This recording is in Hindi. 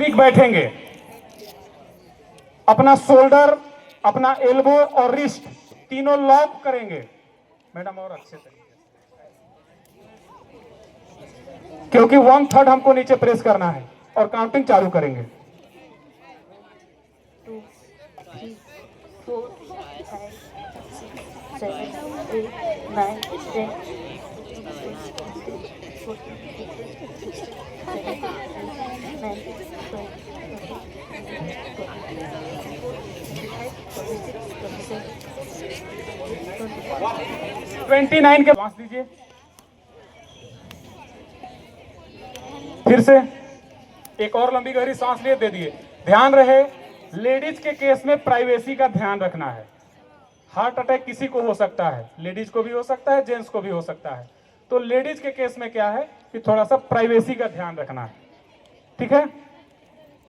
ठीक बैठेंगे, अपना शोल्डर, अपना एल्बो और रिस्ट तीनों लॉक करेंगे। मैडम और अच्छे तरीके से, क्योंकि 1/3 हमको नीचे प्रेस करना है और काउंटिंग चालू करेंगे। 2, 3, 4, 5, 6, 7, 8, 9, 10, 29 के सांस दीजिए। फिर से एक और लंबी गहरी सांस लिए, दे दिए। ध्यान रहे, लेडीज के केस में प्राइवेसी का ध्यान रखना है। हार्ट अटैक किसी को हो सकता है, लेडीज को भी हो सकता है, जेंट्स को भी हो सकता है। तो लेडीज के केस में क्या है कि थोड़ा सा प्राइवेसी का ध्यान रखना है, ठीक है।